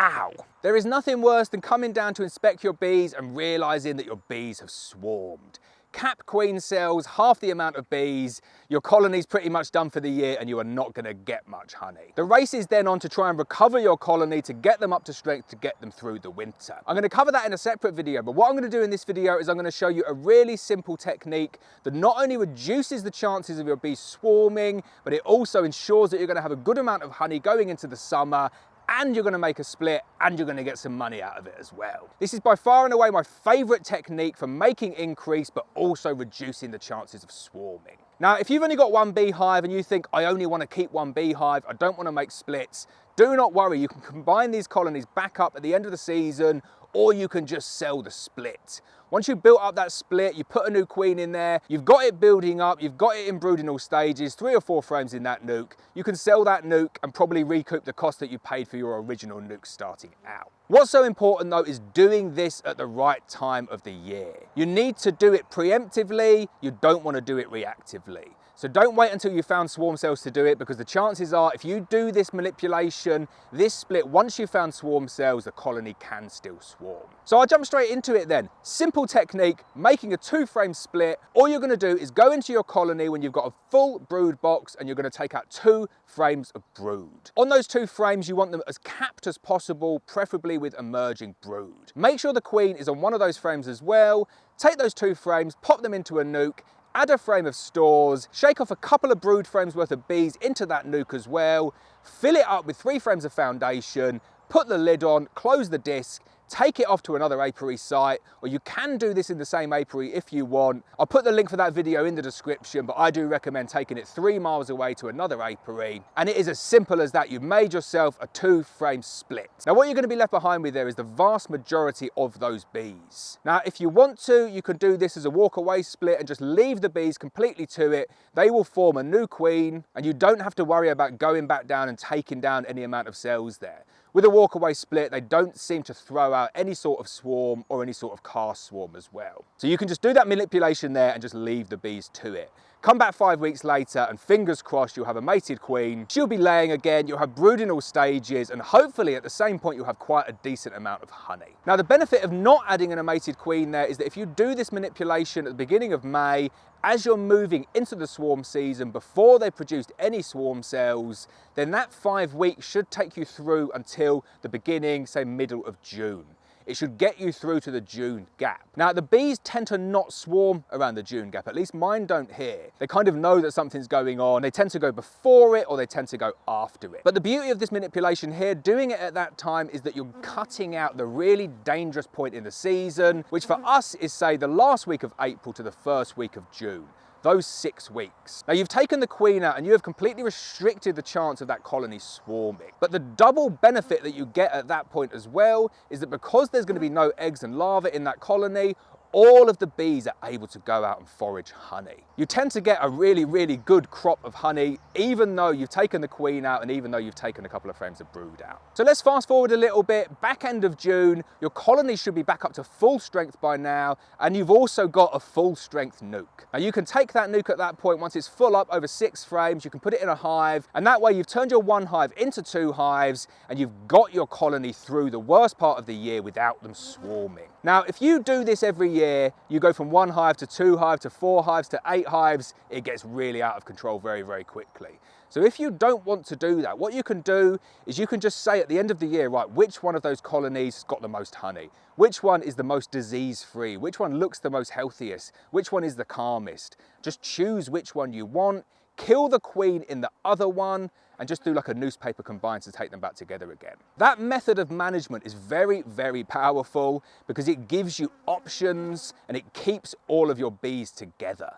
Ow! There is nothing worse than coming down to inspect your bees and realising that your bees have swarmed. Cap queen cells, half the amount of bees, your colony's pretty much done for the year and you are not going to get much honey. The race is then on to try and recover your colony to get them up to strength to get them through the winter. I'm going to cover that in a separate video, but what I'm going to do in this video is I'm going to show you a really simple technique that not only reduces the chances of your bees swarming, but it also ensures that you're going to have a good amount of honey going into the summer, and you're going to make a split and you're going to get some money out of it as well. This is by far and away my favourite technique for making increase but also reducing the chances of swarming. Now, if you've only got one beehive and you think, I only want to keep one beehive, I don't want to make splits, do not worry, you can combine these colonies back up at the end of the season, or you can just sell the split. Once you've built up that split, you put a new queen in there, you've got it building up, you've got it in brooding all stages, 3 or 4 frames in that nuke, you can sell that nuke and probably recoup the cost that you paid for your original nuke starting out. What's so important though is doing this at the right time of the year. You need to do it preemptively, you don't want to do it reactively. So don't wait until you've found swarm cells to do it, because the chances are if you do this manipulation, this split, once you've found swarm cells, the colony can still swarm. So I'll jump straight into it then. Simple technique, making a 2-frame split. All you're going to do is go into your colony when you've got a full brood box and you're going to take out 2 frames of brood. On those 2 frames, you want them as capped as possible, preferably with emerging brood. Make sure the queen is on one of those frames as well. Take those 2 frames, pop them into a nuke, add a frame of stores, shake off a couple of brood frames worth of bees into that nuke as well, fill it up with 3 frames of foundation, put the lid on, close the disc, take it off to another apiary site, or you can do this in the same apiary if you want. I'll put the link for that video in the description, but I do recommend taking it 3 miles away to another apiary. And it is as simple as that. You've made yourself a 2-frame split. Now what you're going to be left behind with there is the vast majority of those bees. Now if you want to, you can do this as a walk away split and just leave the bees completely to it. They will form a new queen and you don't have to worry about going back down and taking down any amount of cells there. With a walkaway split, they don't seem to throw out any sort of swarm or any sort of cast swarm as well. So you can just do that manipulation there and just leave the bees to it. Come back 5 weeks later and fingers crossed you'll have a mated queen. She'll be laying again, you'll have brood in all stages, and hopefully at the same point you'll have quite a decent amount of honey. Now the benefit of not adding in a mated queen there is that if you do this manipulation at the beginning of May, as you're moving into the swarm season before they've produced any swarm cells, then that 5 weeks should take you through until the beginning, say middle of June. It should get you through to the June gap. Now the bees tend to not swarm around the June gap, at least mine don't here. They kind of know that something's going on. They tend to go before it or they tend to go after it. But the beauty of this manipulation here, doing it at that time, is that you're cutting out the really dangerous point in the season, which for us is say the last week of April to the first week of June. Those 6 weeks. Now you've taken the queen out and you have completely restricted the chance of that colony swarming. But the double benefit that you get at that point as well is that because there's going to be no eggs and larvae in that colony, all of the bees are able to go out and forage honey. You tend to get a really, really good crop of honey, even though you've taken the queen out and even though you've taken a couple of frames of brood out. So let's fast forward a little bit, back end of June, your colony should be back up to full strength by now, and you've also got a full strength nuke. Now you can take that nuke at that point, once it's full up over 6 frames, you can put it in a hive, and that way you've turned your 1 hive into 2 hives, and you've got your colony through the worst part of the year without them swarming. Now, if you do this every year, you go from 1 hive to 2 hives to 4 hives to 8 hives, it gets really out of control very, very quickly. So if you don't want to do that, what you can do is you can just say at the end of the year, right, which one of those colonies has got the most honey? Which one is the most disease-free? Which one looks the most healthiest? Which one is the calmest? Just choose which one you want, kill the queen in the other one, and just do like a newspaper combine to take them back together again. That method of management is very, very powerful because it gives you options and it keeps all of your bees together.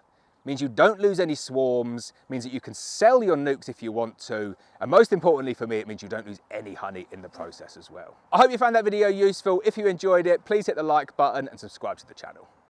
Means you don't lose any swarms, means that you can sell your nukes if you want to, and most importantly for me, it means you don't lose any honey in the process as well. I hope you found that video useful. If you enjoyed it, please hit the like button and subscribe to the channel.